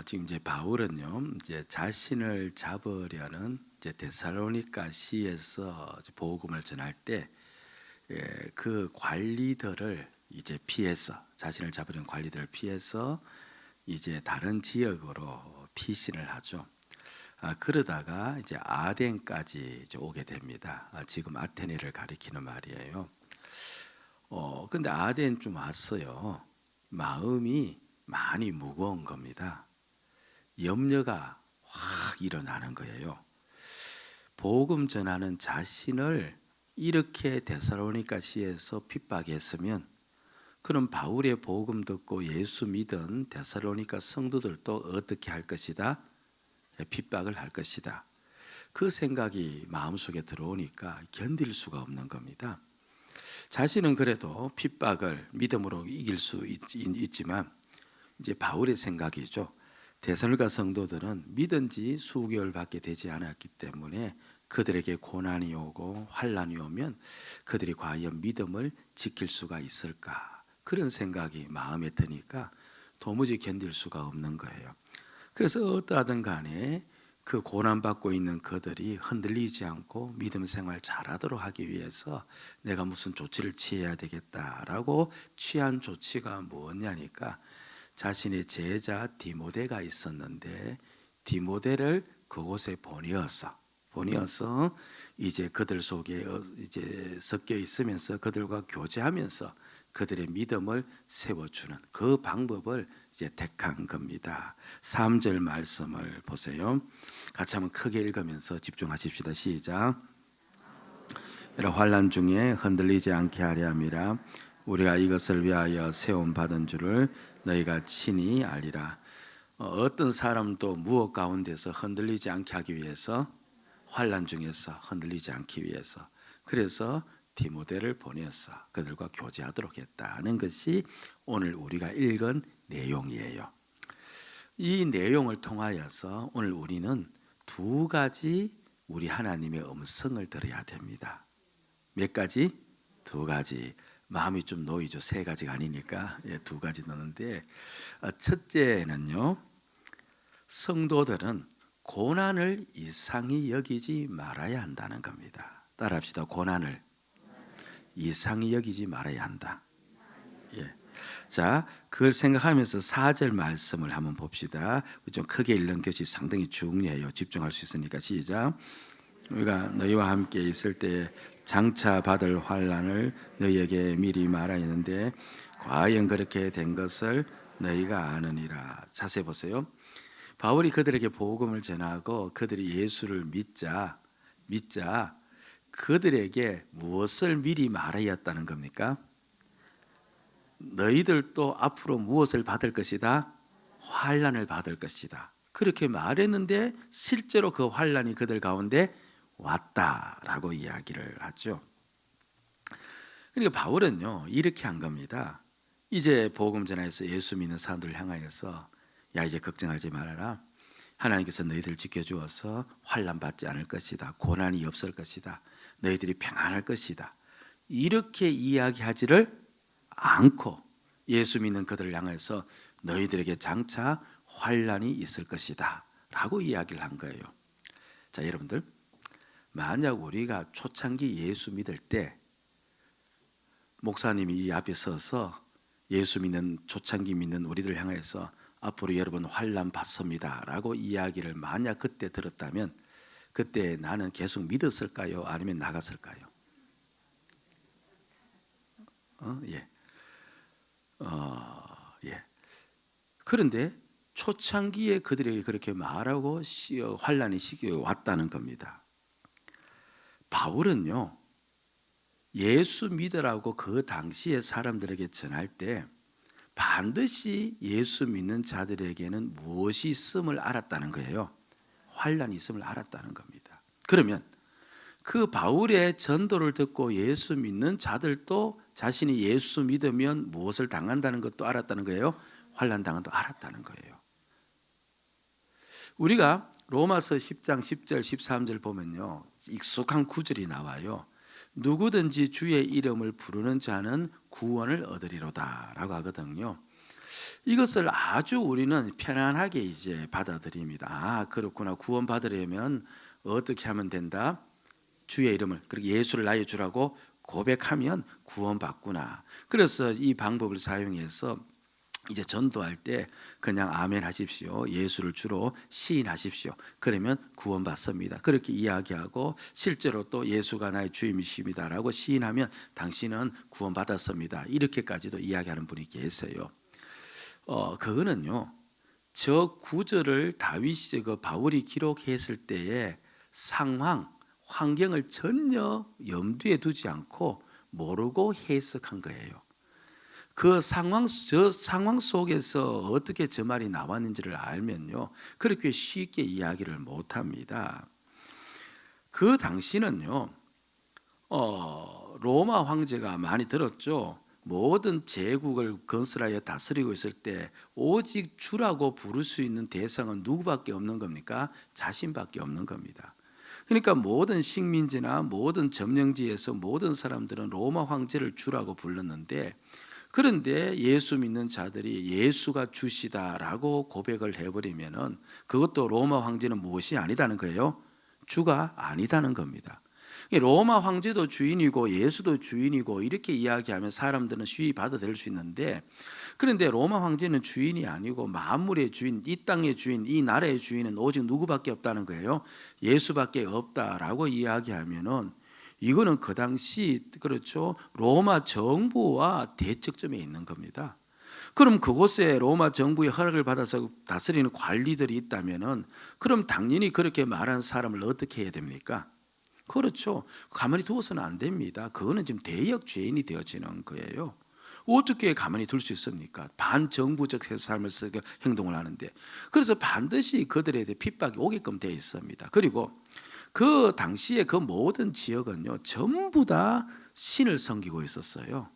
지금 이제 바울은요, 이제 자신을 잡으려는 이제 데살로니가 시에서 이제 복음을 전할 때, 그 관리들을 이제 피해서 자신을 잡으려는 관리들을 피해서 이제 다른 지역으로 피신을 하죠. 그러다가 이제 아덴까지 이제 오게 됩니다. 지금 아테네를 가리키는 말이에요. 근데 아덴 좀 왔어요. 마음이 많이 무거운 겁니다. 염려가 확 일어나는 거예요. 복음 전하는 자신을 이렇게 데살로니가시에서 핍박했으면, 그럼 바울의 복음 듣고 예수 믿은 데살로니가 성도들도 어떻게 할 것이다? 핍박을 할 것이다. 그 생각이 마음속에 들어오니까 견딜 수가 없는 겁니다. 자신은 그래도 핍박을 믿음으로 이길 수 있지만, 이제 바울의 생각이죠. 데살로니가 성도들은 믿은 지 수개월밖에 되지 않았기 때문에 그들에게 고난이 오고 환난이 오면 그들이 과연 믿음을 지킬 수가 있을까? 그런 생각이 마음에 드니까 도무지 견딜 수가 없는 거예요. 그래서 어떠하든 간에 그 고난받고 있는 그들이 흔들리지 않고 믿음 생활 잘하도록 하기 위해서 내가 무슨 조치를 취해야 되겠다라고 취한 조치가 뭐냐니까, 자신의 제자 디모데가 있었는데 디모데를 그곳에 보내어서 이제 그들 속에 이제 섞여 있으면서 그들과 교제하면서 그들의 믿음을 세워주는 그 방법을 이제 택한 겁니다. 3절 말씀을 보세요. 같이 한번 크게 읽으면서 집중하십시다. 시작. 이런 환난 중에 흔들리지 않게 하려 함이라. 우리가 이것을 위하여 세움 받은 줄을 너희가 친히 알리라. 어떤 사람도 무엇 가운데서 흔들리지 않게 하기 위해서, 환난 중에서 흔들리지 않기 위해서, 그래서 디모데를 보내서 그들과 교제하도록 했다는 것이 오늘 우리가 읽은 내용이에요. 이 내용을 통하여서 오늘 우리는 두 가지 우리 하나님의 음성을 들어야 됩니다. 몇 가지? 두 가지. 마음이 좀 놓이죠. 세 가지가 아니니까 두 가지 넣는데, 첫째는요, 성도들은 고난을 이상히 여기지 말아야 한다는 겁니다. 따라합시다. 고난을 이상히 여기지 말아야 한다. 예. 자, 그걸 생각하면서 4절 말씀을 한번 봅시다. 좀 크게 읽는 것이 상당히 중요해요. 집중할 수 있으니까 시작. 우리가 너희와 함께 있을 때 장차 받을 환난을 너희에게 미리 말하였는데 과연 그렇게 된 것을 너희가 아느니라. 자세히 보세요. 바울이 그들에게 복음을 전하고 그들이 예수를 믿자 그들에게 무엇을 미리 말하였다는 겁니까? 너희들도 앞으로 무엇을 받을 것이다? 환난을 받을 것이다. 그렇게 말했는데 실제로 그 환난이 그들 가운데 왔다라고 이야기를 하죠. 그러니까 바울은요, 이렇게 한 겁니다. 이제 복음 전하에서 예수 믿는 사람들을 향하여서, 야, 이제 걱정하지 말아라. 하나님께서 너희들 지켜주어서 환난 받지 않을 것이다. 고난이 없을 것이다. 너희들이 평안할 것이다. 이렇게 이야기하지를 않고 예수 믿는 그들을 향해서 너희들에게 장차 환난이 있을 것이다 라고 이야기를 한 거예요. 자, 여러분들, 만약 우리가 초창기 예수 믿을 때 목사님이 이 앞에 서서 예수 믿는 초창기 믿는 우리들 향해서 앞으로 여러분 환난 받습니다 라고 이야기를 만약 그때 들었다면, 그때 나는 계속 믿었을까요? 아니면 나갔을까요? 예. 예. 그런데 초창기에 그들에게 그렇게 말하고 환난이 왔다는 겁니다. 바울은요, 예수 믿으라고 그 당시에 사람들에게 전할 때 반드시 예수 믿는 자들에게는 무엇이 있음을 알았다는 거예요. 환난이 있음을 알았다는 겁니다. 그러면 그 바울의 전도를 듣고 예수 믿는 자들도 자신이 예수 믿으면 무엇을 당한다는 것도 알았다는 거예요. 환난 당한도 알았다는 거예요. 우리가 로마서 10장 10절 13절 보면요, 익숙한 구절이 나와요. 누구든지 주의 이름을 부르는 자는 구원을 얻으리로다 라고 하거든요. 이것을 아주 우리는 편안하게 이제 받아들입니다. 아, 그렇구나. 구원 받으려면 어떻게 하면 된다? 주의 이름을, 그리고 예수를 나의 주라고 고백하면 구원받구나. 그래서 이 방법을 사용해서 이제 전도할 때 그냥 아멘 하십시오. 예수를 주로 시인하십시오. 그러면 구원받습니다. 그렇게 이야기하고 실제로 또 예수가 나의 주임이십니다라고 시인하면 당신은 구원받았습니다. 이렇게까지도 이야기하는 분이 계세요. 그거는요, 저 구절을 다윗이 그 바울이 기록했을 때의 상황, 환경을 전혀 염두에 두지 않고 모르고 해석한 거예요. 저 상황 속에서 어떻게 저 말이 나왔는지를 알면요, 그렇게 쉽게 이야기를 못합니다. 그 당시는요, 로마 황제가 많이 들었죠. 모든 제국을 건설하여 다스리고 있을 때 오직 주라고 부를 수 있는 대상은 누구밖에 없는 겁니까? 자신밖에 없는 겁니다. 그러니까 모든 식민지나 모든 점령지에서 모든 사람들은 로마 황제를 주라고 불렀는데, 그런데 예수 믿는 자들이 예수가 주시다라고 고백을 해버리면은 그것도 로마 황제는 무엇이 아니다는 거예요? 주가 아니다는 겁니다. 로마 황제도 주인이고 예수도 주인이고 이렇게 이야기하면 사람들은 쉬이 받아들일 수 있는데, 그런데 로마 황제는 주인이 아니고 만물의 주인, 이 땅의 주인, 이 나라의 주인은 오직 누구밖에 없다는 거예요? 예수밖에 없다라고 이야기하면은 이거는 그 당시, 그렇죠, 로마 정부와 대척점에 있는 겁니다. 그럼 그곳에 로마 정부의 허락을 받아서 다스리는 관리들이 있다면은 그럼 당연히 그렇게 말한 사람을 어떻게 해야 됩니까? 그렇죠. 가만히 두어서는 안 됩니다. 그거는 지금 대역 죄인이 되어지는 거예요. 어떻게 가만히 둘 수 있습니까? 반정부적 삶을 쓰고 행동을 하는데. 그래서 반드시 그들에 대해 핍박이 오게끔 되어 있습니다. 그리고 그 당시에 그 모든 지역은요, 전부 다 신을 섬기고 있었어요.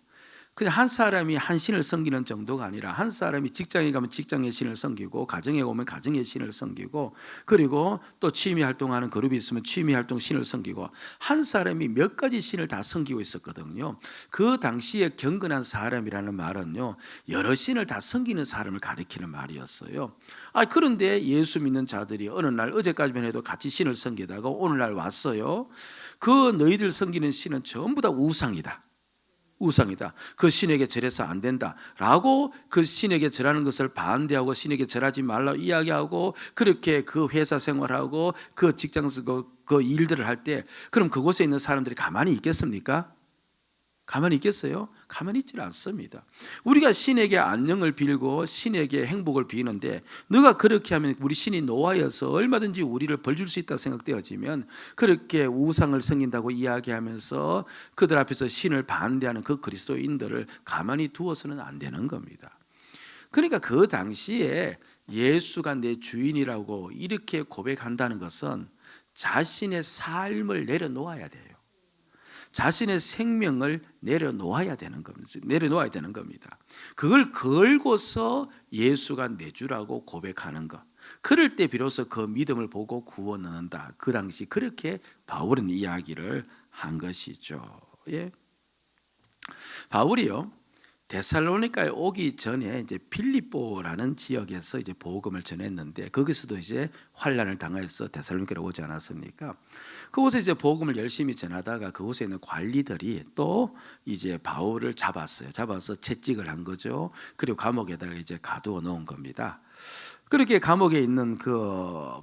그냥 한 사람이 한 신을 섬기는 정도가 아니라 한 사람이 직장에 가면 직장의 신을 섬기고 가정에 오면 가정의 신을 섬기고, 그리고 또 취미 활동하는 그룹이 있으면 취미 활동 신을 섬기고, 한 사람이 몇 가지 신을 다 섬기고 있었거든요. 그 당시에 경건한 사람이라는 말은요, 여러 신을 다 섬기는 사람을 가리키는 말이었어요. 그런데 예수 믿는 자들이 어느 날, 어제까지만 해도 같이 신을 섬기다가 오늘날 왔어요. 그 너희들 섬기는 신은 전부 다 우상이다. 우상이다. 그 신에게 절해서 안 된다라고 그 신에게 절하는 것을 반대하고 신에게 절하지 말라 이야기하고, 그렇게 그 회사 생활하고 그 직장에서 그 일들을 할 때, 그럼 그곳에 있는 사람들이 가만히 있겠습니까? 가만히 있겠어요? 가만히 있지 않습니다. 우리가 신에게 안녕을 빌고 신에게 행복을 비는데, 너가 그렇게 하면 우리 신이 노하여서 얼마든지 우리를 벌줄 수 있다고 생각되어지면, 그렇게 우상을 섬긴다고 이야기하면서 그들 앞에서 신을 반대하는 그 그리스도인들을 가만히 두어서는 안 되는 겁니다. 그러니까 그 당시에 예수가 내 주인이라고 이렇게 고백한다는 것은 자신의 삶을 내려놓아야 돼요. 자신의 생명을 내려놓아야 되는 겁니다. 그걸 걸고서 예수가 내 주라고 고백하는 것. 그럴 때 비로소 그 믿음을 보고 구원을 얻는다. 그 당시 그렇게 바울은 이야기를 한 것이죠. 예. 바울이요, 데살로니가에 오기 전에 이제 빌립보라는 지역에서 이제 복음을 전했는데, 거기서도 이제 환난을 당해서 데살로니가로 오지 않았습니까? 그곳에 이제 복음을 열심히 전하다가 그곳에 있는 관리들이 또 이제 바울을 잡아서 채찍을 한 거죠. 그리고 감옥에다가 이제 가두어 놓은 겁니다. 그렇게 감옥에 있는 그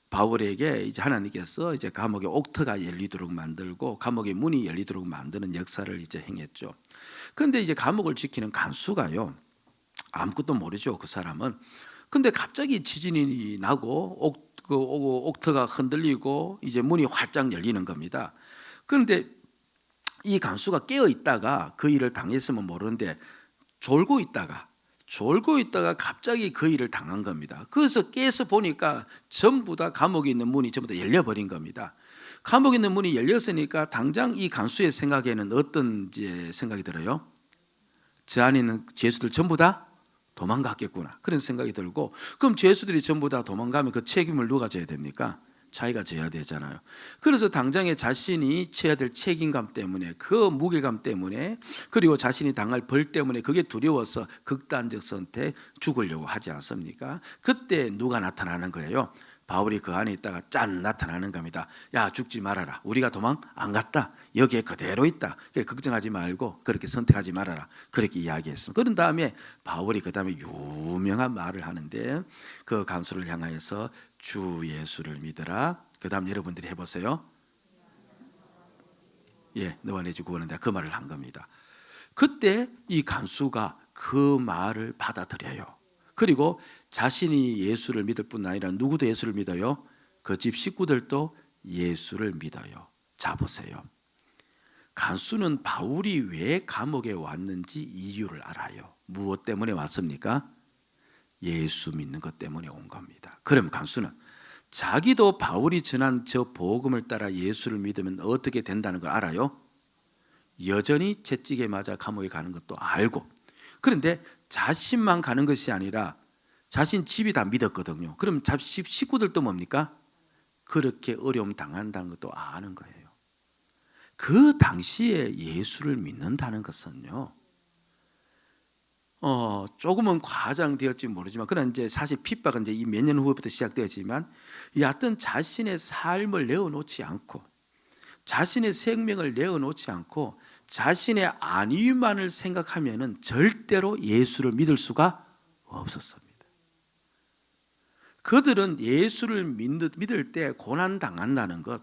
바울에게 이제 하나님께서 이제 감옥의 옥터가 열리도록 만들고 감옥의 문이 열리도록 만드는 역사를 이제 행했죠. 그런데 이제 감옥을 지키는 간수가요, 아무것도 모르죠, 그 사람은. 근데 갑자기 지진이 나고 옥터가 흔들리고 이제 문이 활짝 열리는 겁니다. 그런데 이 간수가 깨어 있다가 그 일을 당했으면 모르는데 졸고 있다가 갑자기 그 일을 당한 겁니다. 그래서 깨서 보니까 전부 다 감옥에 있는 문이 전부 다 열려버린 겁니다. 감옥에 있는 문이 열렸으니까 당장 이 간수의 생각에는 어떤 생각이 들어요? 저 안에 있는 죄수들 전부 다 도망갔겠구나, 그런 생각이 들고, 그럼 죄수들이 전부 다 도망가면 그 책임을 누가 져야 됩니까? 자기가 져야 되잖아요. 그래서 당장에 자신이 쳐야 될 책임감 때문에, 그 무게감 때문에, 그리고 자신이 당할 벌 때문에 그게 두려워서 극단적 선택, 죽으려고 하지 않습니까? 그때 누가 나타나는 거예요? 바울이 그 안에 있다가 짠 나타나는 겁니다. 야, 죽지 말아라. 우리가 도망 안 갔다. 여기에 그대로 있다. 걱정하지 말고 그렇게 선택하지 말아라. 그렇게 이야기했습니다. 그런 다음에 바울이 그 다음에 유명한 말을 하는데, 그 간수를 향하여서 주 예수를 믿어라. 그 다음 여러분들이 해보세요. 예, 너와 내 주 구원한다. 그 말을 한 겁니다. 그때 이 간수가 그 말을 받아들여요. 그리고 자신이 예수를 믿을 뿐 아니라 누구도 예수를 믿어요? 그 집 식구들도 예수를 믿어요. 자, 보세요. 간수는 바울이 왜 감옥에 왔는지 이유를 알아요. 무엇 때문에 왔습니까? 예수 믿는 것 때문에 온 겁니다. 그럼 간수는 자기도 바울이 전한 저 복음을 따라 예수를 믿으면 어떻게 된다는 걸 알아요? 여전히 채찍에 맞아 감옥에 가는 것도 알고, 그런데 자신만 가는 것이 아니라 자신 집이 다 믿었거든요. 그럼 자신 식구들도 뭡니까? 그렇게 어려움 당한다는 것도 아는 거예요. 그 당시에 예수를 믿는다는 것은요, 조금은 과장되었지 모르지만, 그런 이제 사실 핍박은 이제 이 몇 년 후부터 시작되었지만, 여하튼 자신의 삶을 내어놓지 않고, 자신의 생명을 내어놓지 않고, 자신의 안위만을 생각하면은 절대로 예수를 믿을 수가 없었습니다. 그들은 예수를 믿을 때 고난 당한다는 것,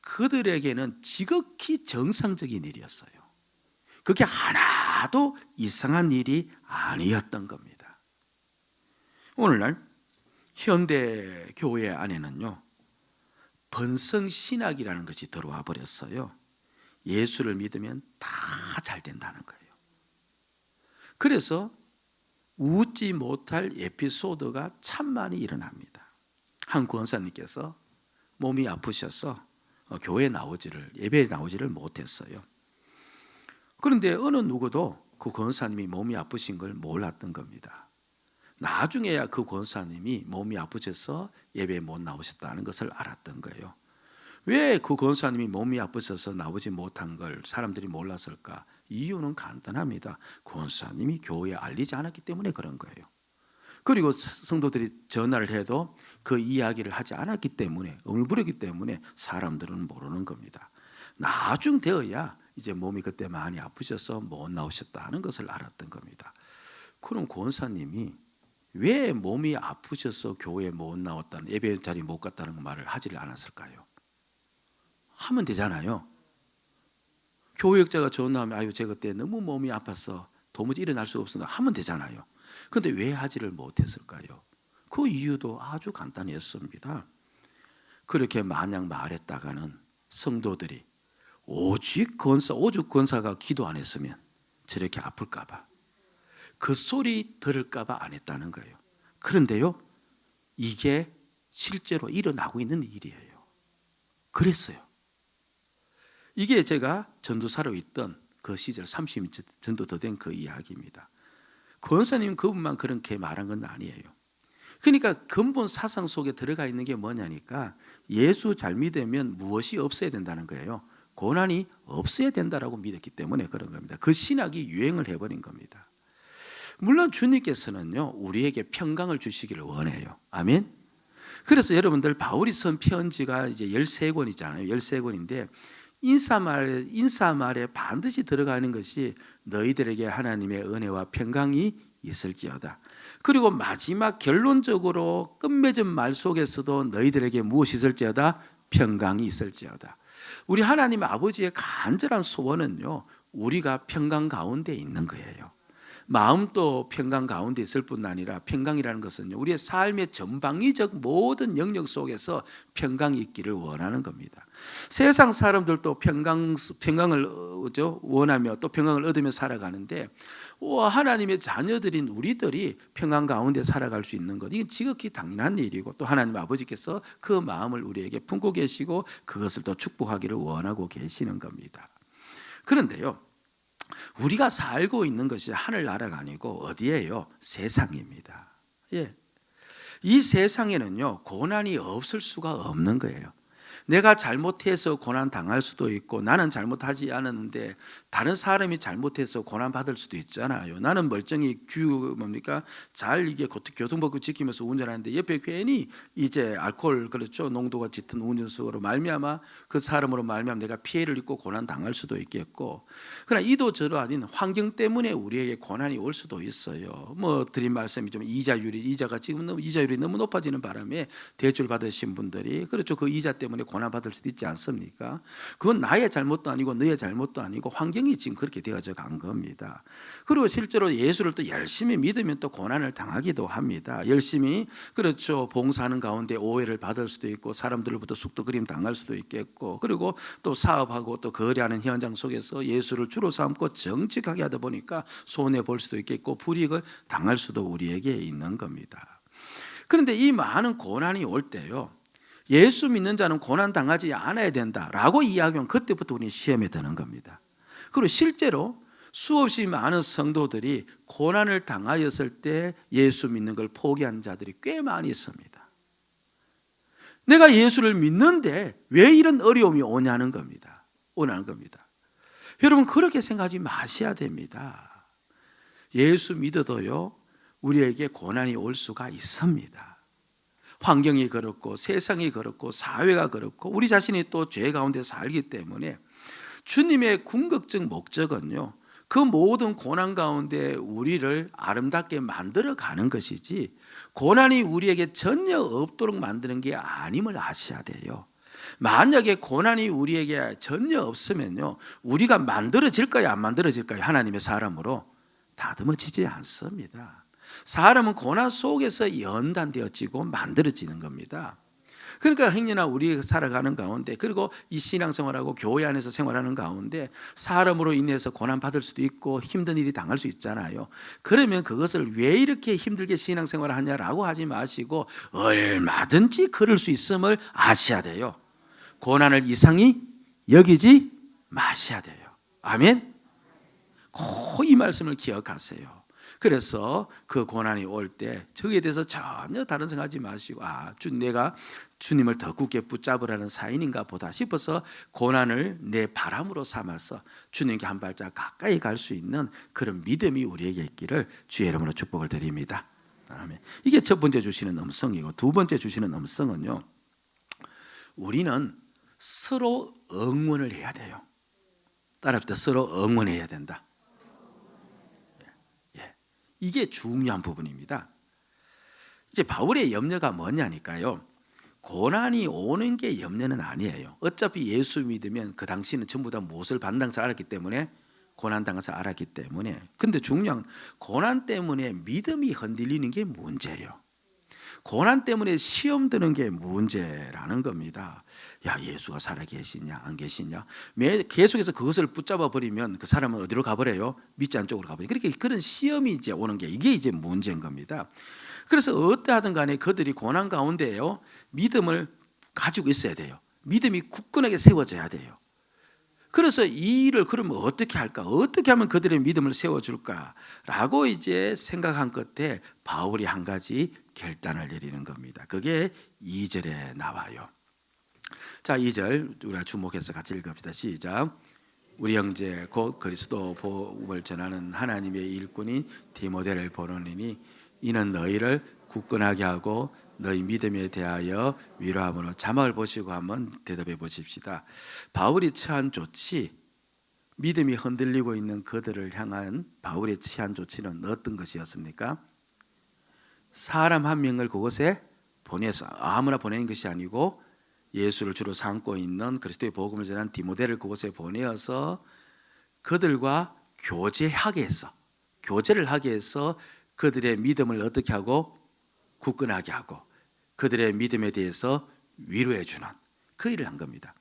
그들에게는 지극히 정상적인 일이었어요. 그게 하나도 이상한 일이 아니었던 겁니다. 오늘날 현대 교회 안에는요, 번성신학이라는 것이 들어와 버렸어요. 예수를 믿으면 다 잘 된다는 거예요. 그래서 웃지 못할 에피소드가 참 많이 일어납니다. 한 권사님께서 몸이 아프셔서 예배에 나오지를 못했어요. 그런데 어느 누구도 그 권사님이 몸이 아프신 걸 몰랐던 겁니다. 나중에야 그 권사님이 몸이 아프셔서 예배에 못 나오셨다는 것을 알았던 거예요. 왜 그 권사님이 몸이 아프셔서 나오지 못한 걸 사람들이 몰랐을까? 이유는 간단합니다. 권사님이 교회에 알리지 않았기 때문에 그런 거예요. 그리고 성도들이 전화를 해도 그 이야기를 하지 않았기 때문에, 울부르기 때문에 사람들은 모르는 겁니다. 나중 되어야 이제 몸이 그때 많이 아프셔서 못 나오셨다는 것을 알았던 겁니다. 그럼 권사님이 왜 몸이 아프셔서 교회에 못 나왔다는, 예배 자리 못 갔다는 말을 하지를 않았을까요? 하면 되잖아요. 교역자가 전화하면 아유 제가 그때 너무 몸이 아파서 도무지 일어날 수 없으나 하면 되잖아요. 그런데 왜 하지를 못했을까요? 그 이유도 아주 간단했습니다. 그렇게 마냥 말했다가는 성도들이 오죽 권사가 기도 안 했으면 저렇게 아플까봐, 그 소리 들을까봐 안 했다는 거예요. 그런데요, 이게 실제로 일어나고 있는 일이에요. 그랬어요. 이게 제가 전도사로 있던 그 시절 30년 정도 더 된 그 이야기입니다. 권사님 그분만 그렇게 말한 건 아니에요. 그러니까 근본 사상 속에 들어가 있는 게 뭐냐니까, 예수 잘 믿으면 무엇이 없어야 된다는 거예요. 고난이 없어야 된다라고 믿었기 때문에 그런 겁니다. 그 신학이 유행을 해버린 겁니다. 물론 주님께서는요, 우리에게 평강을 주시기를 원해요. 아멘. 그래서 여러분들 바울이 쓴 편지가 이제 13권이잖아요. 13권인데 인사말에 반드시 들어가는 것이 너희들에게 하나님의 은혜와 평강이 있을지어다. 그리고 마지막 결론적으로 끝맺은 말 속에서도 너희들에게 무엇이 있을지어다? 평강이 있을지어다. 우리 하나님 아버지의 간절한 소원은요, 우리가 평강 가운데 있는 거예요. 마음도 평강 가운데 있을 뿐 아니라, 평강이라는 것은 우리의 삶의 전방위적 모든 영역 속에서 평강이 있기를 원하는 겁니다. 세상 사람들도 평강을 원하며 또 평강을 얻으며 살아가는데, 하나님의 자녀들인 우리들이 평강 가운데 살아갈 수 있는 것, 이건 지극히 당연한 일이고, 또 하나님 아버지께서 그 마음을 우리에게 품고 계시고 그것을 또 축복하기를 원하고 계시는 겁니다. 그런데요, 우리가 살고 있는 것이 하늘나라가 아니고 어디예요? 세상입니다. 예. 이 세상에는요, 고난이 없을 수가 없는 거예요. 내가 잘못해서 고난 당할 수도 있고, 나는 잘못하지 않았는데 다른 사람이 잘못해서 고난 받을 수도 있잖아요. 나는 멀쩡히 잘 이게 교통법규 지키면서 운전하는데 옆에 괜히 이제 알코올 그렇죠 농도가 짙은 운전수로 말미암아 그 사람으로 말미암아 내가 피해를 입고 고난 당할 수도 있겠고, 그러나 이도 저도 아닌 환경 때문에 우리에게 고난이 올 수도 있어요. 드린 말씀이 좀 이자가 지금 이자율이 너무 높아지는 바람에 대출 받으신 분들이 그렇죠, 그 이자 때문에 고난 받을 수도 있지 않습니까? 그건 나의 잘못도 아니고 너의 잘못도 아니고 환경이 지금 그렇게 되어져 간 겁니다. 그리고 실제로 예수를 또 열심히 믿으면 또 고난을 당하기도 합니다. 열심히 그렇죠, 봉사하는 가운데 오해를 받을 수도 있고 사람들로부터 숙도그림 당할 수도 있겠고, 그리고 또 사업하고 또 거래하는 현장 속에서 예수를 주로 삼고 정직하게 하다 보니까 손해 볼 수도 있겠고 불이익을 당할 수도 우리에게 있는 겁니다. 그런데 이 많은 고난이 올 때요, 예수 믿는 자는 고난 당하지 않아야 된다라고 이야기하면 그때부터 우리는 시험에 드는 겁니다. 그리고 실제로 수없이 많은 성도들이 고난을 당하였을 때 예수 믿는 걸 포기한 자들이 꽤 많이 있습니다. 내가 예수를 믿는데 왜 이런 어려움이 오냐는 겁니다. 여러분, 그렇게 생각하지 마셔야 됩니다. 예수 믿어도요, 우리에게 고난이 올 수가 있습니다. 환경이 그렇고 세상이 그렇고 사회가 그렇고 우리 자신이 또 죄 가운데 살기 때문에 주님의 궁극적 목적은요, 그 모든 고난 가운데 우리를 아름답게 만들어 가는 것이지 고난이 우리에게 전혀 없도록 만드는 게 아님을 아셔야 돼요. 만약에 고난이 우리에게 전혀 없으면요, 우리가 만들어질까요 안 만들어질까요? 하나님의 사람으로 다듬어지지 않습니다. 사람은 고난 속에서 연단되어지고 만들어지는 겁니다. 그러니까 행여나 우리 살아가는 가운데, 그리고 이 신앙생활하고 교회 안에서 생활하는 가운데 사람으로 인해서 고난받을 수도 있고 힘든 일이 당할 수 있잖아요. 그러면 그것을 왜 이렇게 힘들게 신앙생활을 하냐라고 하지 마시고 얼마든지 그럴 수 있음을 아셔야 돼요. 고난을 이상히 여기지 마셔야 돼요. 아멘. 꼭 이 말씀을 기억하세요. 그래서 그 고난이 올 때 저기에 대해서 전혀 다른 생각하지 마시고, 내가 주님을 더 굳게 붙잡으라는 사인인가 보다 싶어서 고난을 내 바람으로 삼아서 주님께 한 발짝 가까이 갈 수 있는 그런 믿음이 우리에게 있기를 주의 이름으로 축복을 드립니다. 아멘. 이게 첫 번째 주시는 음성이고, 두 번째 주시는 음성은요, 우리는 서로 응원을 해야 돼요. 따라합시다. 서로 응원해야 된다. 이게 중요한 부분입니다. 이제 바울의 염려가 뭐냐니까요, 고난이 오는 게 염려는 아니에요. 어차피 예수 믿으면 그 당시는 전부 다 무엇을 받는 것을 알았기 때문에, 고난 당해서 알았기 때문에. 근데 중요한 고난 때문에 믿음이 흔들리는 게 문제예요. 고난 때문에 시험 드는 게 문제라는 겁니다. 야, 예수가 살아계시냐 안 계시냐, 계속해서 그것을 붙잡아 버리면 그 사람은 어디로 가버려요? 믿지 않은 쪽으로 가버려요. 그렇게 그런 시험이 이제 오는 게, 이게 이제 문제인 겁니다. 그래서 어떠하든 간에 그들이 고난 가운데요, 믿음을 가지고 있어야 돼요. 믿음이 굳건하게 세워져야 돼요. 그래서 이 일을 그러면 어떻게 할까? 어떻게 하면 그들의 믿음을 세워줄까라고 이제 생각한 끝에 바울이 한 가지 결단을 내리는 겁니다. 그게 2절에 나와요. 자, 2절 우리가 주목해서 같이 읽읍시다. 시작. 우리 형제 곧 그리스도 복음을 전하는 하나님의 일꾼인 디모데를 보내니 이는 너희를 굳건하게 하고 너희 믿음에 대하여 위로함으로. 자막을 보시고 한번 대답해 보십시다. 바울이 처한 조치, 믿음이 흔들리고 있는 그들을 향한 바울의 취한 조치는 어떤 것이었습니까? 사람 한 명을 그곳에 보내서, 아무나 보내는 것이 아니고 예수를 주로 삼고 있는 그리스도의 복음을 전한 디모데를 그곳에 보내어서 그들과 교제를 하게 해서 그들의 믿음을 어떻게 하고 굳건하게 하고 그들의 믿음에 대해서 위로해 주는 그 일을 한 겁니다.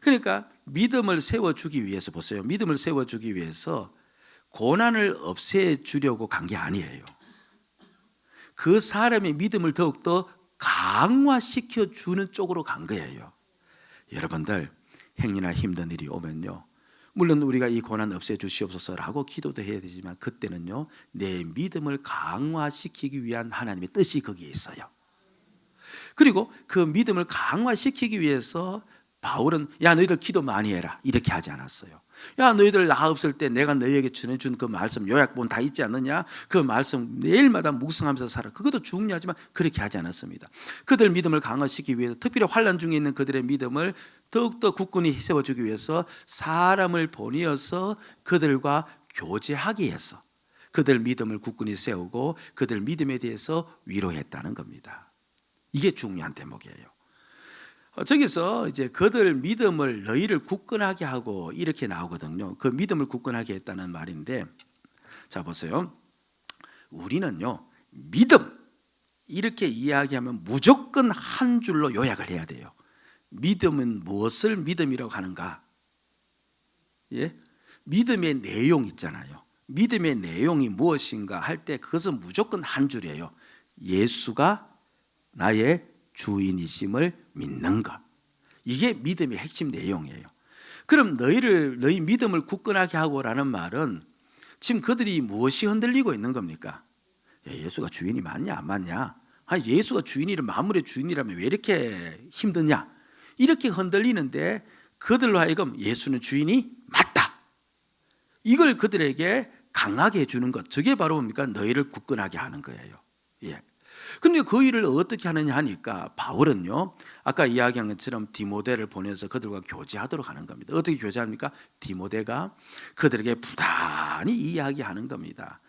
그러니까 믿음을 세워주기 위해서, 보세요, 믿음을 세워주기 위해서 고난을 없애주려고 간 게 아니에요. 그 사람의 믿음을 더욱더 강화시켜 주는 쪽으로 간 거예요. 여러분들, 행여나 힘든 일이 오면요, 물론 우리가 이 고난 없애주시옵소서라고 기도도 해야 되지만 그때는요, 내 믿음을 강화시키기 위한 하나님의 뜻이 거기에 있어요. 그리고 그 믿음을 강화시키기 위해서 바울은 야 너희들 기도 많이 해라 이렇게 하지 않았어요. 야 너희들 나 없을 때 내가 너희에게 전해준 그 말씀 요약본 다 있지 않느냐, 그 말씀 매일마다 묵상하면서 살아. 그것도 중요하지만 그렇게 하지 않았습니다. 그들 믿음을 강화시키기 위해서, 특별히 환난 중에 있는 그들의 믿음을 더욱더 굳건히 세워주기 위해서 사람을 보내어서 그들과 교제하기 위해서 그들 믿음을 굳건히 세우고 그들 믿음에 대해서 위로했다는 겁니다. 이게 중요한 대목이에요. 저기서 이제 그들 믿음을 너희를 굳건하게 하고 이렇게 나오거든요. 그 믿음을 굳건하게 했다는 말인데, 자 보세요. 우리는요 믿음 이렇게 이야기하면 무조건 한 줄로 요약을 해야 돼요. 믿음은 무엇을 믿음이라고 하는가? 예? 믿음의 내용 있잖아요. 믿음의 내용이 무엇인가 할 때 그것은 무조건 한 줄이에요. 예수가 나의 주인이심을 믿는 것. 이게 믿음의 핵심 내용이에요. 그럼 너희 믿음을 굳건하게 하고라는 말은 지금 그들이 무엇이 흔들리고 있는 겁니까? 예수가 주인이 맞냐 안 맞냐? 예수가 주인이라면, 만물의 주인이라면 왜 이렇게 힘드냐? 이렇게 흔들리는데 그들로 하여금 예수는 주인이 맞다, 이걸 그들에게 강하게 해주는 것, 저게 바로 뭡니까? 너희를 굳건하게 하는 거예요. 예. 근데 그 일을 어떻게 하느냐 하니까 바울은요 아까 이야기한 것처럼 디모데를 보내서 그들과 교제하도록 하는 겁니다. 어떻게 교제합니까? 디모데가 그들에게 부단히 이야기하는 겁니다.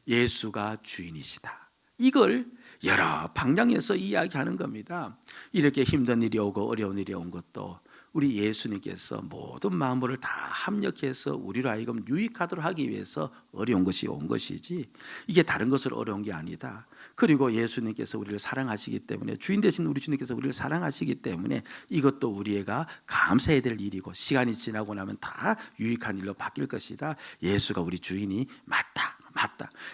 예수가 주인이시다, 이걸 여러 방향에서 이야기하는 겁니다. 이렇게 힘든 일이 오고 어려운 일이 온 것도 우리 예수님께서 모든 만물을 다 합력해서 우리로 하여금 유익하도록 하기 위해서 어려운 것이 온 것이지, 이게 다른 것으로 어려운 게 아니다. 그리고 예수님께서 우리를 사랑하시기 때문에, 주인 되신 우리 주님께서 우리를 사랑하시기 때문에 이것도 우리가 감사해야 될 일이고 시간이 지나고 나면 다 유익한 일로 바뀔 것이다. 예수가 우리 주인이 맞다.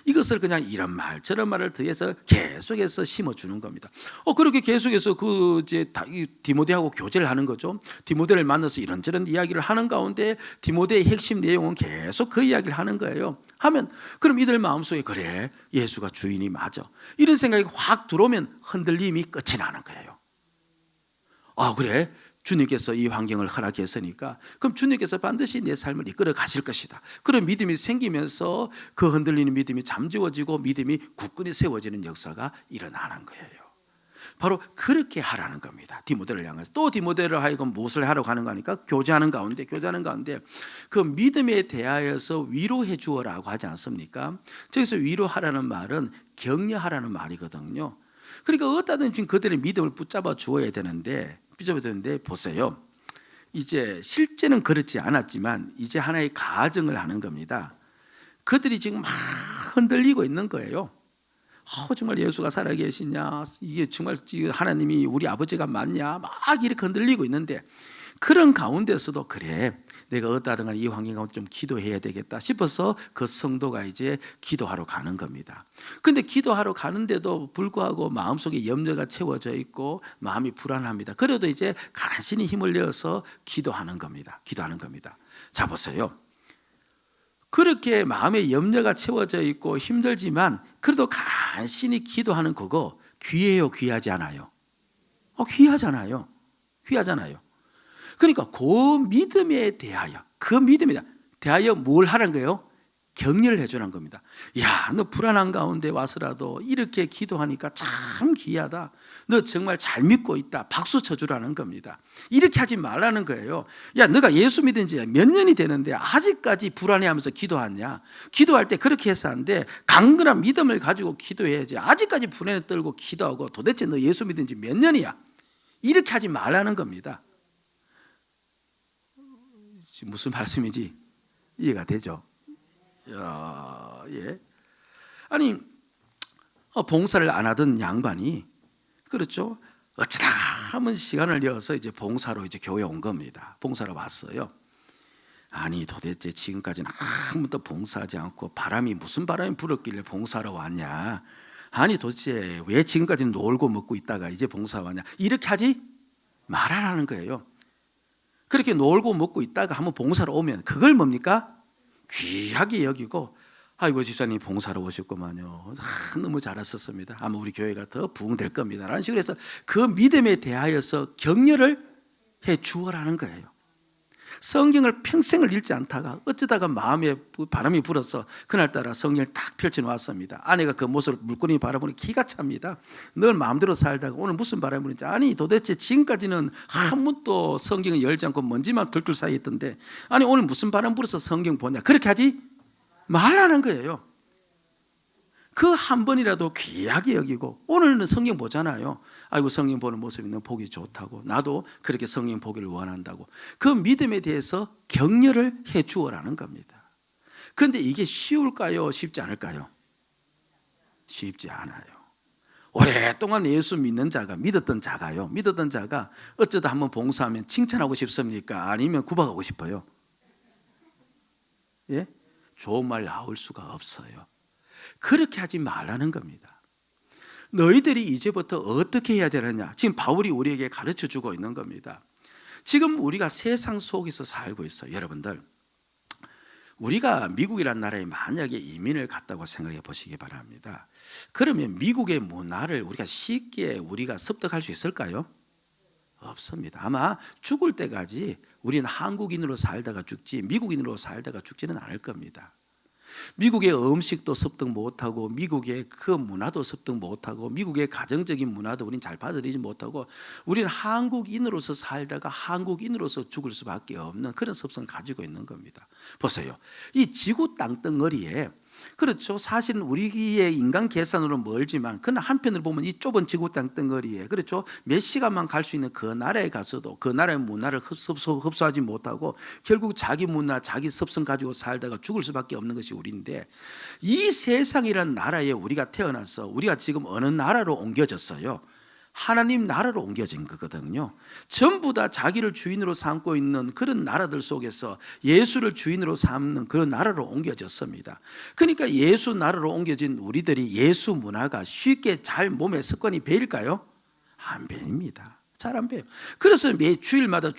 이것을 그냥 이런 말 저런 말을 더해서 계속해서 심어주는 겁니다. 그렇게 계속해서 디모데하고 교제를 하는 거죠. 디모데를 만나서 이런저런 이야기를 하는 가운데 디모데의 핵심 내용은 계속 그 이야기를 하는 거예요. 하면 그럼 이들 마음속에 그래 예수가 주인이 맞아, 이런 생각이 확 들어오면 흔들림이 끝이 나는 거예요. 그래 주님께서 이 환경을 허락했으니까 그럼 주님께서 반드시 내 삶을 이끌어 가실 것이다. 그런 믿음이 생기면서 그 흔들리는 믿음이 잠재워지고 믿음이 굳건히 세워지는 역사가 일어나는 거예요. 바로 그렇게 하라는 겁니다. 디모데를 향해서. 또 디모데를 하여금 무엇을 하라고 하는 거니까 교제하는 가운데 그 믿음에 대하여서 위로해 주어라고 하지 않습니까? 저기서 위로하라는 말은 격려하라는 말이거든요. 그러니까 어디든 지금 그들의 믿음을 붙잡아 주어야 되는데 보세요. 이제 실제는 그렇지 않았지만 이제 하나의 가정을 하는 겁니다. 그들이 지금 막 흔들리고 있는 거예요. 정말 예수가 살아계시냐, 이게 정말 하나님이 우리 아버지가 맞냐, 막 이렇게 흔들리고 있는데 그런 가운데서도 그래 내가 어떠하든 간에 이 환경 가운데 좀 기도해야 되겠다 싶어서 그 성도가 이제 기도하러 가는 겁니다. 근데 기도하러 가는데도 불구하고 마음속에 염려가 채워져 있고 마음이 불안합니다. 그래도 이제 간신히 힘을 내어서 기도하는 겁니다. 자 보세요. 그렇게 마음에 염려가 채워져 있고 힘들지만 그래도 간신히 기도하는 그거 귀해요, 귀하지 않아요? 귀하잖아요. 그러니까 그 믿음에 대하여 뭘 하라는 거예요? 격려를 해주는 겁니다. 야, 너 불안한 가운데 와서라도 이렇게 기도하니까 참 귀하다. 너 정말 잘 믿고 있다. 박수 쳐주라는 겁니다. 이렇게 하지 말라는 거예요. 야, 너가 예수 믿은 지 몇 년이 되는데 아직까지 불안해하면서 기도하냐? 기도할 때 그렇게 해서 안 돼. 강건한 믿음을 가지고 기도해야지. 아직까지 불안에 떨고 기도하고 도대체 너 예수 믿은 지 몇 년이야? 이렇게 하지 말라는 겁니다. 무슨 말씀인지 이해가 되죠? 예. 아니 봉사를 안 하던 양반이 그렇죠. 어쩌다 한번 시간을 내어서 이제 봉사로 이제 교회 온 겁니다. 봉사로 왔어요. 아니 도대체 지금까지는 한 번도 봉사하지 않고 무슨 바람이 불었길래 봉사로 왔냐? 아니 도대체 왜 지금까지는 놀고 먹고 있다가 이제 봉사 왔냐? 이렇게 하지 말아라는 거예요. 그렇게 놀고 먹고 있다가 한번 봉사로 오면 그걸 뭡니까? 귀하게 여기고 아이고 집사님 봉사로 오셨구만요. 너무 잘하셨습니다. 아마 우리 교회가 더 부흥될 겁니다. 라는 식으로 해서 그 믿음에 대하여서 격려를 해 주어라는 거예요. 성경을 평생을 읽지 않다가 어쩌다가 마음에 바람이 불어서 그날따라 성경을 딱 펼쳐놓았습니다. 아내가 그 모습을 물끄러미 바라보니 기가 찹니다. 늘 마음대로 살다가 오늘 무슨 바람이 부는지, 아니 도대체 지금까지는 한 번도 성경을 열지 않고 먼지만 덜덜 사이에 있던데, 아니 오늘 무슨 바람 불어서 성경 보냐, 그렇게 하지 말라는 거예요. 그 한 번이라도 귀하게 여기고, 오늘은 성경 보잖아요. 아이고 성경 보는 모습이 너무 보기 좋다고, 나도 그렇게 성경 보기를 원한다고, 그 믿음에 대해서 격려를 해 주어라는 겁니다. 그런데 이게 쉬울까요? 쉽지 않을까요? 쉽지 않아요. 오랫동안 예수 믿는 자가, 믿었던 자가 어쩌다 한번 봉사하면 칭찬하고 싶습니까? 아니면 구박하고 싶어요? 예? 좋은 말 나올 수가 없어요. 그렇게 하지 말라는 겁니다. 너희들이 이제부터 어떻게 해야 되느냐, 지금 바울이 우리에게 가르쳐 주고 있는 겁니다. 지금 우리가 세상 속에서 살고 있어요. 여러분들, 우리가 미국이라는 나라에 만약에 이민을 갔다고 생각해 보시기 바랍니다. 그러면 미국의 문화를 우리가 쉽게 습득할 수 있을까요? 없습니다. 아마 죽을 때까지 우리는 한국인으로 살다가 죽지 미국인으로 살다가 죽지는 않을 겁니다. 미국의 음식도 습득 못하고, 미국의 그 문화도 습득 못하고, 미국의 가정적인 문화도 우리는 잘 받아들이지 못하고, 우리는 한국인으로서 살다가 한국인으로서 죽을 수밖에 없는 그런 습성을 가지고 있는 겁니다. 보세요, 이 지구 땅덩어리에, 그렇죠, 사실은 우리의 인간 계산으로 멀지만 그러나 한편으로 보면 이 좁은 지구 땅덩어리에, 그렇죠, 몇 시간만 갈 수 있는 그 나라에 가서도 그 나라의 문화를 흡수하지 못하고 결국 자기 문화, 자기 습성 가지고 살다가 죽을 수밖에 없는 것이 우리인데, 이 세상이라는 나라에 우리가 태어나서 우리가 지금 어느 나라로 옮겨졌어요? 하나님 나라로 옮겨진 거거든요. 전부 다 자기를 주인으로 삼고 있는 그런 나라들 속에서 예수를 주인으로 삼는 그 나라로 옮겨졌습니다. 그러니까 예수 나라로 옮겨진 우리들이 예수 문화가 쉽게 잘 몸에 습관이 배일까요? 안 배입니다. 잘 안 배요. 그래서 매 주일마다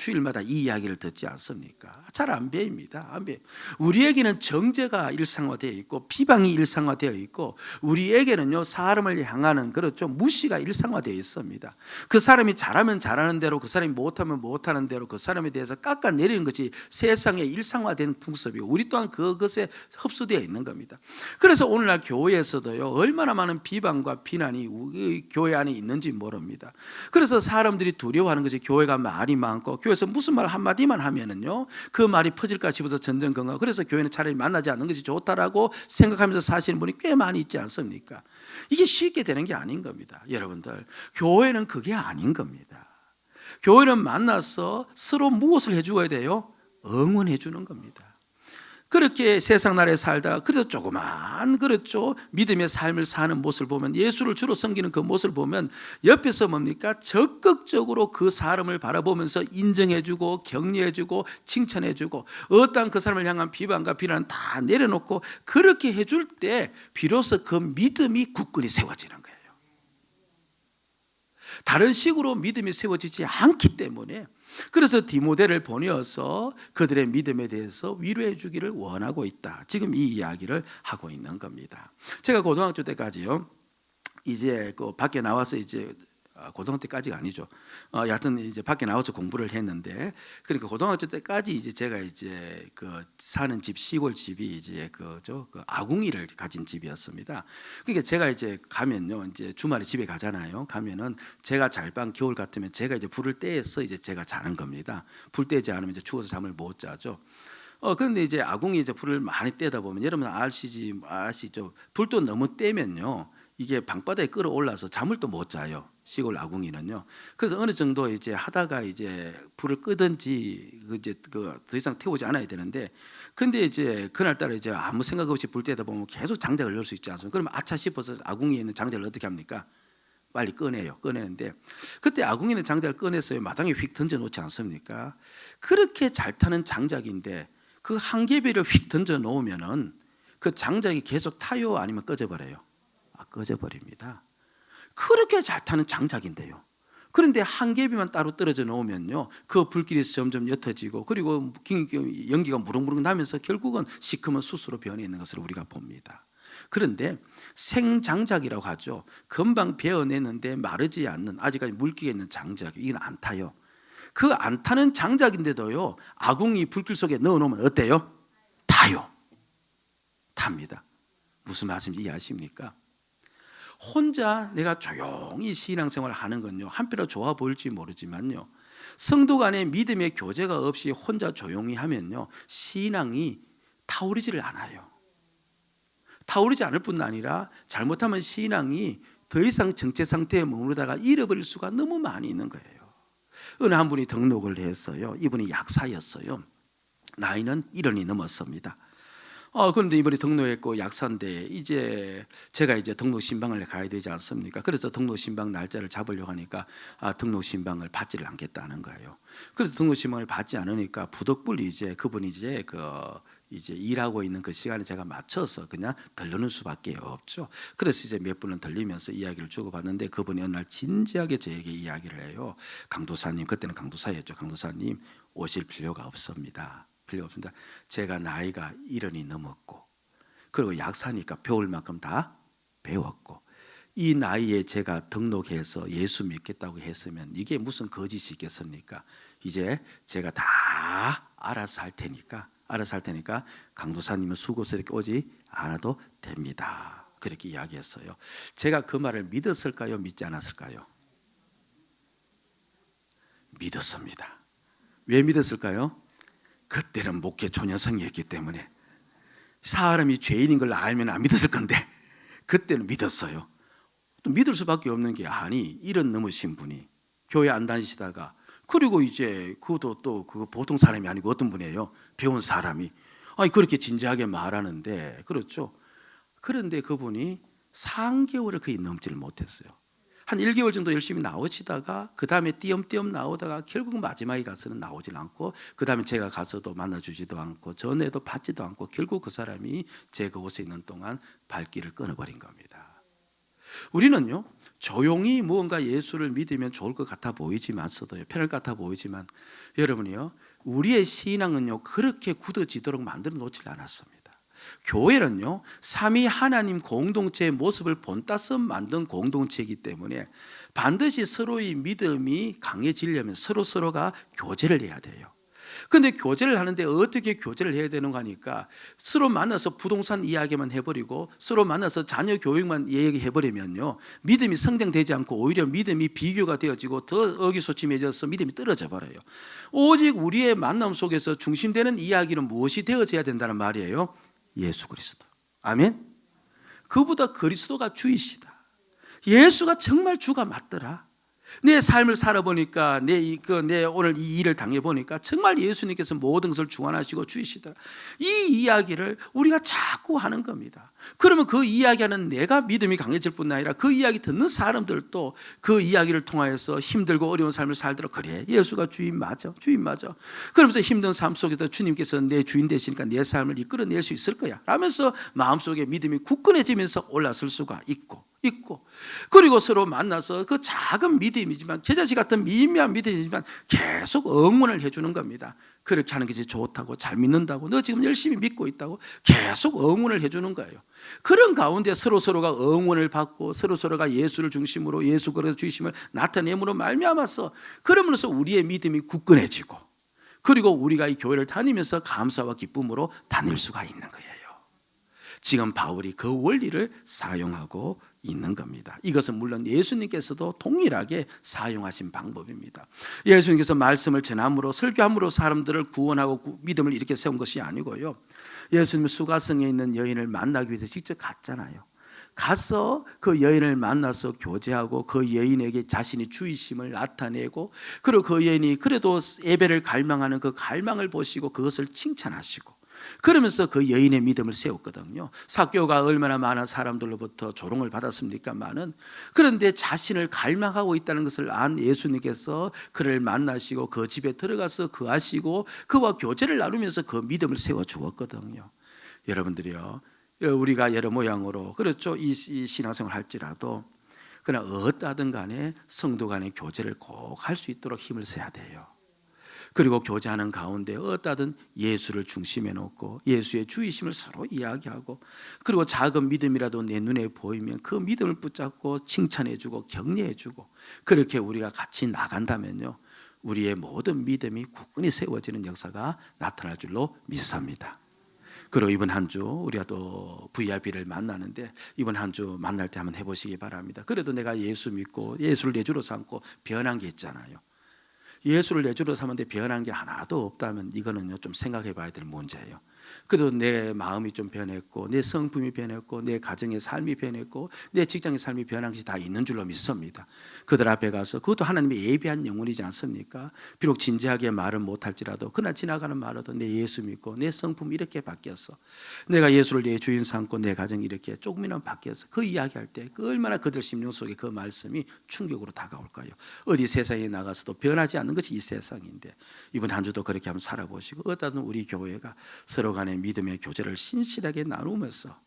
이 이야기를 듣지 않습니까? 잘 안 배입니다. 안 배요. 우리에게는 정죄가 일상화되어 있고 비방이 일상화되어 있고, 우리에게는요 사람을 향하는, 그렇죠, 무시가 일상화되어 있습니다. 그 사람이 잘하면 잘하는 대로, 그 사람이 못하면 못하는 대로 그 사람에 대해서 깎아내리는 것이 세상의 일상화된 풍습이고, 우리 또한 그것에 흡수되어 있는 겁니다. 그래서 오늘날 교회에서도요 얼마나 많은 비방과 비난이 우리 교회 안에 있는지 모릅니다. 그래서 사람들이 두려워하는 것이 교회가 말이 많고, 교회에서 무슨 말 한마디만 하면은요 그 말이 퍼질까 싶어서 전전긍긍, 그래서 교회는 차라리 만나지 않는 것이 좋다라고 생각하면서 사시는 분이 꽤 많이 있지 않습니까? 이게 쉽게 되는 게 아닌 겁니다. 여러분들, 교회는 그게 아닌 겁니다. 교회는 만나서 서로 무엇을 해주어야 돼요? 응원해 주는 겁니다. 그렇게 세상 나라에 살다가 그래도 조그만, 그렇죠, 믿음의 삶을 사는 모습을 보면, 예수를 주로 섬기는 그 모습을 보면 옆에서 뭡니까? 적극적으로 그 사람을 바라보면서 인정해주고 격려해주고 칭찬해주고, 어떠한 그 사람을 향한 비방과 비난은 다 내려놓고 그렇게 해줄 때 비로소 그 믿음이 굳건히 세워지는 거예요. 다른 식으로 믿음이 세워지지 않기 때문에, 그래서 디모데를 보내어서 그들의 믿음에 대해서 위로해 주기를 원하고 있다. 지금 이 이야기를 하고 있는 겁니다. 제가 고등학교 때까지요, 이제 그 밖에 나와서 이제 고등학교 때까지가 아니죠. 여하튼 이제 밖에 나와서 공부를 했는데, 그러니까 고등학교 때까지 이제 제가 이제 그 사는 집, 시골 집이 이제 그 아궁이를 가진 집이었습니다. 그러니까 제가 이제 가면요, 이제 주말에 집에 가잖아요. 가면은 제가 잘방 겨울 같으면 제가 이제 불을 떼서 이제 제가 자는 겁니다. 불 떼지 않으면 이제 추워서 잠을 못 자죠. 그런데 이제 아궁이 이제 불을 많이 떼다 보면, 여러분 아시죠? 불도 너무 떼면요, 이게 방바닥에 끌어올라서 잠을 또 못 자요. 시골 아궁이는요. 그래서 어느 정도 이제 하다가 이제 불을 끄든지 이제 더 이상 태우지 않아야 되는데, 근데 이제 그날따라 이제 아무 생각 없이 불 떼다 보면 계속 장작을 넣을 수 있지 않습니까? 그러면 아차 싶어서 아궁이에 있는 장작을 어떻게 합니까? 빨리 꺼내요. 꺼내는데 그때 아궁이에 있는 장작을 꺼냈어요. 마당에 휙 던져 놓지 않습니까? 그렇게 잘 타는 장작인데 그 한 개비를 휙 던져 놓으면은 그 장작이 계속 타요? 아니면 꺼져버려요? 꺼져버립니다. 그렇게 잘 타는 장작인데요, 그런데 한 겹이만 따로 떨어져 놓으면요, 그 불길이 점점 옅어지고 그리고 연기가 무릉무릉 나면서 결국은 시커먼 숯으로 변해 있는 것을 우리가 봅니다. 그런데 생장작이라고 하죠. 금방 베어내는데 마르지 않는, 아직까지 물기가 있는 장작, 이건 안 타요. 그 안 타는 장작인데도요, 아궁이 불길 속에 넣어놓으면 어때요? 타요. 탑니다. 무슨 말씀인지 이해하십니까? 혼자 내가 조용히 신앙생활을 하는 건요, 한편으로 좋아 보일지 모르지만요, 성도 간의 믿음의 교제가 없이 혼자 조용히 하면요, 신앙이 타오르지를 않아요. 타오르지 않을 뿐 아니라 잘못하면 신앙이 더 이상 정체 상태에 머무르다가 잃어버릴 수가 너무 많이 있는 거예요. 어느 한 분이 등록을 했어요. 이분이 약사였어요. 나이는 70이 넘었습니다. 그런데 이번에 등록했고 약사인데 이제 제가 등록 신방을 가야 되지 않습니까? 그래서 등록 신방 날짜를 잡으려고 하니까 등록 신방을 받지를 않겠다는 거예요. 그래서 등록 신방을 받지 않으니까 부득불 그분이 이제 일하고 있는 그 시간에 제가 맞춰서 그냥 들르는 수밖에 없죠. 그래서 몇 분은 들리면서 이야기를 주고받는데 그분이 어느 날 진지하게 저에게 이야기를 해요. 강도사님, 그때는 강도사였죠. 강도사님, 오실 필요가 없습니다. 필요 없습니다. 제가 나이가 70이 넘었고, 그리고 약사니까 배울 만큼 다 배웠고, 이 나이에 제가 등록해서 예수 믿겠다고 했으면 이게 무슨 거짓이 있겠습니까? 이제 제가 다 알아서 할 테니까 강도사님은 수고스럽게 오지 않아도 됩니다. 그렇게 이야기했어요. 제가 그 말을 믿었을까요? 믿지 않았을까요? 믿었습니다. 왜 믿었을까요? 그때는 목회 초년생이었기 때문에. 사람이 죄인인 걸 알면 안 믿었을 건데 그때는 믿었어요. 또 믿을 수밖에 없는 게, 아니 70 넘으신 분이 교회 안 다니시다가, 그리고 이제 그것도 또 보통 사람이 아니고 어떤 분이에요? 배운 사람이 그렇게 진지하게 말하는데, 그렇죠? 그런데 그분이 3개월을 거의 넘지를 못했어요. 한 1개월 정도 열심히 나오시다가 그 다음에 띄엄띄엄 나오다가 결국 마지막에 가서는 나오질 않고, 그 다음에 제가 가서도 만나주지도 않고 전에도 받지도 않고, 결국 그 사람이 제 그곳에 있는 동안 발길을 끊어버린 겁니다. 우리는요, 조용히 무언가 예수를 믿으면 좋을 것 같아 보이지만서도, 편할 것 같아 보이지만, 여러분이요, 우리의 신앙은요 그렇게 굳어지도록 만들어 놓지 않았습니다. 교회는요, 삼위 하나님 공동체의 모습을 본따서 만든 공동체이기 때문에 반드시 서로의 믿음이 강해지려면 서로가 교제를 해야 돼요. 그런데 교제를 하는데 어떻게 교제를 해야 되는가 하니까, 서로 만나서 부동산 이야기만 해버리고 서로 만나서 자녀 교육만 얘기해버리면요, 믿음이 성장되지 않고 오히려 믿음이 비교가 되어지고 더 의기소침해져서 믿음이 떨어져 버려요. 오직 우리의 만남 속에서 중심되는 이야기는 무엇이 되어져야 된다는 말이에요? 예수 그리스도. 아멘. 그보다 그리스도가 주이시다. 예수가 정말 주가 맞더라. 내 삶을 살아보니까, 내 오늘 이 일을 당해보니까 정말 예수님께서 모든 것을 주관하시고 주이시다. 이 이야기를 우리가 자꾸 하는 겁니다. 그러면 그 이야기하는 내가 믿음이 강해질 뿐 아니라 그 이야기 듣는 사람들도 그 이야기를 통하여서 힘들고 어려운 삶을 살도록, 그래, 예수가 주인 맞아, 주인 맞아, 그러면서 힘든 삶 속에서 주님께서 내 주인 되시니까 내 삶을 이끌어낼 수 있을 거야 라면서 마음속에 믿음이 굳건해지면서 올라설 수가 있고, 그리고 서로 만나서 그 작은 믿음이지만, 겨자씨 같은 미미한 믿음이지만 계속 응원을 해주는 겁니다. 그렇게 하는 것이 좋다고, 잘 믿는다고, 너 지금 열심히 믿고 있다고 계속 응원을 해주는 거예요. 그런 가운데 서로가 응원을 받고 서로가 예수를 중심으로, 예수 그리스도 주심을 나타내므로 말미암아서, 그러면서 우리의 믿음이 굳건해지고, 그리고 우리가 이 교회를 다니면서 감사와 기쁨으로 다닐 수가 있는 거예요. 지금 바울이 그 원리를 사용하고 있는 겁니다. 이것은 물론 예수님께서도 동일하게 사용하신 방법입니다. 예수님께서 말씀을 전함으로, 설교함으로 사람들을 구원하고 믿음을 이렇게 세운 것이 아니고요, 예수님 수가성에 있는 여인을 만나기 위해서 직접 갔잖아요. 가서 그 여인을 만나서 교제하고 그 여인에게 자신이 주이심을 나타내고, 그리고 그 여인이 그래도 예배를 갈망하는 그 갈망을 보시고 그것을 칭찬하시고, 그러면서 그 여인의 믿음을 세웠거든요. 삭개오가 얼마나 많은 사람들로부터 조롱을 받았습니까마는, 그런데 자신을 갈망하고 있다는 것을 안 예수님께서 그를 만나시고 그 집에 들어가서 거하시고 그와 교제를 나누면서 그 믿음을 세워주었거든요. 여러분들이요, 우리가 여러 모양으로, 그렇죠, 이 신앙생활 할지라도 그러나 어떠하든 간에 성도 간의 교제를 꼭 할 수 있도록 힘을 써야 돼요. 그리고 교제하는 가운데 어떠하든 예수를 중심에 놓고 예수의 주의심을 서로 이야기하고, 그리고 작은 믿음이라도 내 눈에 보이면 그 믿음을 붙잡고 칭찬해주고 격려해주고, 그렇게 우리가 같이 나간다면요, 우리의 모든 믿음이 굳건히 세워지는 역사가 나타날 줄로 믿습니다. 그리고 이번 한 주 우리가 또 VIP를 만나는데, 이번 한 주 만날 때 한번 해보시기 바랍니다. 그래도 내가 예수 믿고 예수를 내 주로 삼고 변한 게 있잖아요. 예수를 내 주로 삼았는데 변한 게 하나도 없다면 이거는요, 좀 생각해 봐야 될 문제예요. 그래도 내 마음이 좀 변했고, 내 성품이 변했고, 내 가정의 삶이 변했고, 내 직장의 삶이 변한 것이 다 있는 줄로 믿습니다. 그들 앞에 가서, 그것도 하나님의 예비한 영혼이지 않습니까? 비록 진지하게 말은 못할지라도 그러나 지나가는 말로도 내 예수 믿고 내 성품이 이렇게 바뀌었어, 내가 예수를 내 주인 삼고 내 가정이 이렇게 조금이나마 바뀌었어, 그 이야기할 때 그 얼마나 그들 심령 속에 그 말씀이 충격으로 다가올까요? 어디 세상에 나가서도 변하지 않는 것이 이 세상인데, 이번 한 주도 그렇게 한번 살아보시고, 어떤 우리 교회가 서로 간의 믿음의 교제를 신실하게 나누면서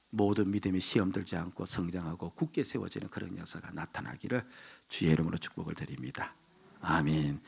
모든 믿음이 시험 들지 않고 성장하고 굳게 세워지는 그런 역사가 나타나기를 주의 이름으로 축복을 드립니다. 아멘.